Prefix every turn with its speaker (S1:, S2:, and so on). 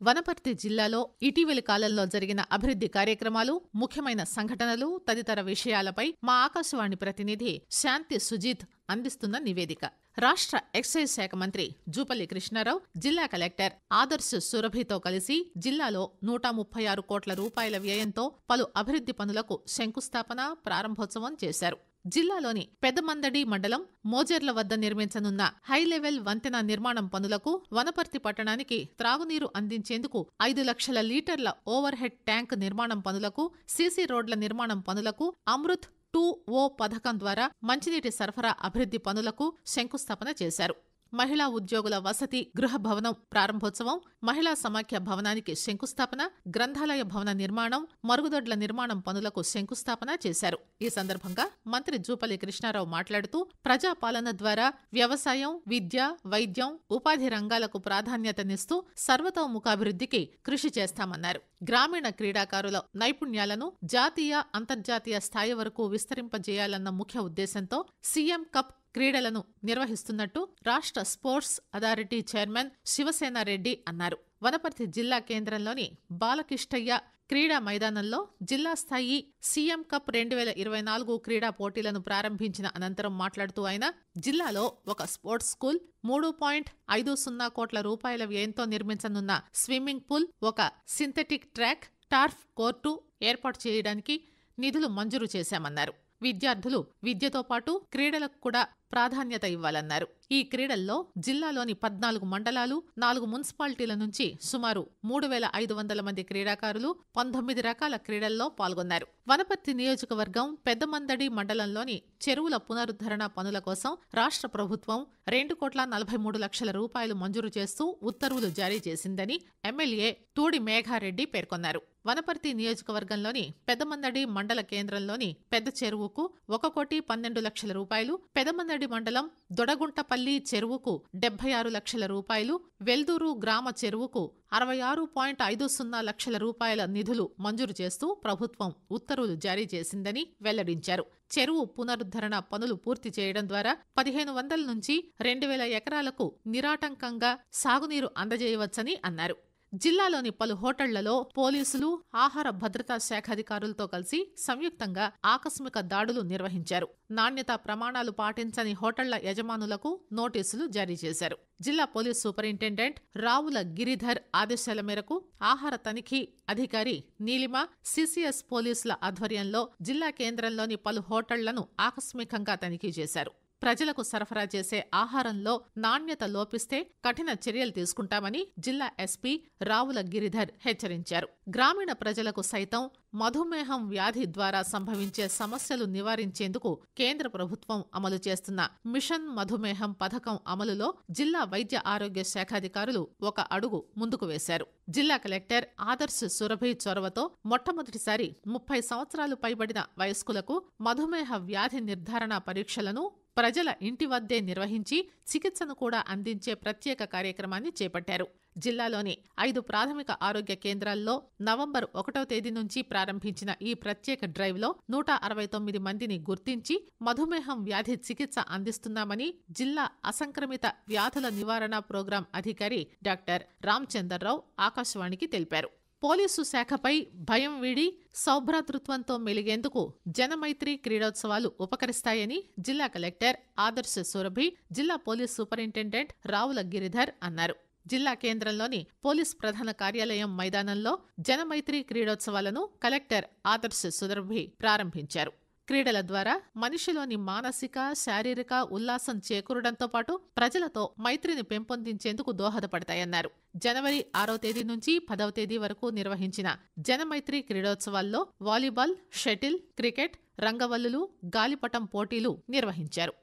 S1: వనపర్తి జిల్లాలో ఇటీవలి కాలంలో జరిగిన అభివృద్ధి కార్యక్రమాలు, ముఖ్యమైన సంఘటనలు తదితర విషయాలపై మా ఆకాశవాణి ప్రతినిధి శాంతి సుజీత్ అందిస్తున్న నివేదిక. రాష్ట్ర ఎక్సైజ్ శాఖ మంత్రి జూపల్లి కృష్ణారావు జిల్లా కలెక్టర్ ఆదర్శ్ సురభితో కలిసి జిల్లాలో 136 కోట్ల రూపాయల వ్యయంతో పలు అభివృద్ధి పనులకు శంకుస్థాపన, ప్రారంభోత్సవం చేశారు. జిల్లాలోని పెదమందడి మండలం మోజెర్ల వద్ద నిర్మించనున్న హైలెవెల్ వంతెన నిర్మాణం పనులకు, వనపర్తి పట్టణానికి త్రాగునీరు అందించేందుకు 5 లక్షల లీటర్ల ఓవర్ హెడ్ ట్యాంక్ నిర్మాణం పనులకు, సీసీ రోడ్ల నిర్మాణం పనులకు, అమృత్ 2O పథకం ద్వారా మంచినీటి సరఫరా అభివృద్ధి పనులకు శంకుస్థాపన చేశారు. మహిళా ఉద్యోగుల వసతి గృహ భవనం ప్రారంభోత్సవం, మహిళా సమాఖ్య భవనానికి శంకుస్థాపన, గ్రంథాలయ భవన నిర్మాణం, మరుగుదొడ్ల నిర్మాణం పనులకు శంకుస్థాపన చేశారు. ఈ సందర్భంగా మంత్రి జూపల్లి కృష్ణారావు మాట్లాడుతూ ప్రజాపాలన ద్వారా వ్యవసాయం, విద్య, వైద్యం, ఉపాధి రంగాలకు ప్రాధాన్యతనిస్తూ సర్వతోముఖాభివృద్ధికి కృషి చేస్తామన్నారు. గ్రామీణ క్రీడాకారుల నైపుణ్యాలను జాతీయ, అంతర్జాతీయ స్థాయి వరకు విస్తరింపజేయాలన్న ముఖ్య ఉద్దేశంతో సీఎం కప్ క్రీడలను నిర్వహిస్తున్నట్టు రాష్ట్ర స్పోర్ట్స్ అథారిటీ చైర్మన్ శివసేనారెడ్డి అన్నారు. వనపర్తి జిల్లా కేంద్రంలోని బాలకిష్టయ్య క్రీడా మైదానంలో జిల్లా స్థాయి సీఎం కప్ 2024 క్రీడా పోటీలను ప్రారంభించిన అనంతరం మాట్లాడుతూ ఆయన జిల్లాలో ఒక స్పోర్ట్స్ స్కూల్, 3.50 కోట్ల రూపాయల వ్యయంతో నిర్మించనున్న స్విమ్మింగ్ పూల్, ఒక సింథటిక్ ట్రాక్, టర్ఫ్ కోర్టు ఏర్పాటు చేయడానికి నిధులు మంజూరు చేశామన్నారు. విద్యార్థులు విద్యతో పాటు క్రీడలకు కూడా ప్రాధాన్యత ఇవ్వాలన్నారు. ఈ క్రీడల్లో జిల్లాలోని 14 మండలాలు, 4 మున్సిపాలిటీల నుంచి సుమారు 3,500 మంది క్రీడాకారులు 19 రకాల క్రీడల్లో పాల్గొన్నారు. వనపర్తి నియోజకవర్గం పెద్దమందడి మండలంలోని చెరువుల పునరుద్ధరణ పనుల కోసం రాష్ట్ర ప్రభుత్వం 2,43,00,000 రూపాయలు మంజూరు చేస్తూ ఉత్తర్వులు జారీ చేసిందని ఎమ్మెల్యే తూడి మేఘారెడ్డి పేర్కొన్నారు. వనపర్తి నియోజకవర్గంలోని పెద్దమందడి మండల కేంద్రంలోని పెద్ద చెరువుకు 1,12,00,000 రూపాయలు, పెదమందడి మండలం దొడగుంటపల్లి చెరువుకు 76 లక్షల రూపాయలు, వెల్దూరు గ్రామ చెరువుకు 66.50 లక్షల రూపాయల నిధులు మంజూరు చేస్తూ ప్రభుత్వం ఉత్తర్వులు జారీ చేసిందని వెల్లడించారు. చెరువు పునరుద్ధరణ పనులు పూర్తి చేయడం ద్వారా 1,500 నుంచి 2,000 ఎకరాలకు నిరాటంకంగా సాగునీరు అందజేయవచ్చని అన్నారు. జిల్లాలోని పలు హోటళ్లలో పోలీసులు, ఆహార భద్రతా శాఖ అధికారులతో కలిసి సంయుక్తంగా ఆకస్మిక దాడులు నిర్వహించారు. నాణ్యతా ప్రమాణాలు పాటించని హోటళ్ల యజమానులకు నోటీసులు జారీ చేశారు. జిల్లా పోలీస్ సూపరింటెండెంట్ రావుల గిరిధర్ ఆదేశాల మేరకు ఆహార తనిఖీ అధికారి నీలిమ, సిసిఎస్ పోలీసుల ఆధ్వర్యంలో జిల్లా కేంద్రంలోని పలు హోటళ్లను ఆకస్మికంగా తనిఖీ చేశారు. ప్రజలకు సరఫరా చేసే ఆహారంలో నాణ్యత లోపిస్తే కఠిన చర్యలు తీసుకుంటామని జిల్లా ఎస్పీ రావుల గిరిధర్ హెచ్చరించారు. గ్రామీణ ప్రజలకు సైతం మధుమేహం వ్యాధి ద్వారా సంభవించే సమస్యలు నివారించేందుకు కేంద్ర ప్రభుత్వం అమలు చేస్తున్న మిషన్ మధుమేహం పథకం అమలులో జిల్లా వైద్య ఆరోగ్య శాఖాధికారులు ఒక అడుగు ముందుకు వేశారు. జిల్లా కలెక్టర్ ఆదర్శ్ సురభి చొరవతో మొట్టమొదటిసారి 30 సంవత్సరాలు పైబడిన వయస్కులకు మధుమేహ వ్యాధి నిర్ధారణ పరీక్షలను ప్రజల ఇంటి వద్దే నిర్వహించి చికిత్సను కూడా అందించే ప్రత్యేక కార్యక్రమాన్ని చేపట్టారు. జిల్లాలోని 5 ప్రాథమిక ఆరోగ్య కేంద్రాల్లో నవంబర్ 1వ తేదీ నుంచి ప్రారంభించిన ఈ ప్రత్యేక డ్రైవ్లో 169 మందిని గుర్తించి మధుమేహం వ్యాధి చికిత్స అందిస్తున్నామని జిల్లా అసంక్రమిత వ్యాధుల నివారణ ప్రోగ్రాం అధికారి డాక్టర్ రామచందర్రావు ఆకాశవాణికి తెలిపారు. పోలీసు శాఖపై భయం వీడి సౌభ్రాతృత్వంతో మెలిగేందుకు జనమైత్రి క్రీడోత్సవాలు ఉపకరిస్తాయని జిల్లా కలెక్టర్ ఆదర్శ్ సురభి, జిల్లా పోలీస్ సూపరింటెండెంట్ రావుల గిరిధర్ అన్నారు. జిల్లా కేంద్రంలోని పోలీస్ ప్రధాన కార్యాలయం మైదానంలో జనమైత్రి క్రీడోత్సవాలను కలెక్టర్ ఆదర్శ్ సురభి ప్రారంభించారు. క్రీడల ద్వారా మనిషిలోని మానసిక, శారీరక ఉల్లాసం చేకూరడంతో పాటు ప్రజలతో మైత్రిని పెంపొందించేందుకు దోహదపడతాయన్నారు. జనవరి 6వ తేదీ నుంచి 10వ తేదీ వరకు నిర్వహించిన జనమైత్రి క్రీడోత్సవాల్లో వాలీబాల్, షటిల్, క్రికెట్, రంగవల్లులు, గాలిపటం పోటీలు నిర్వహించారు.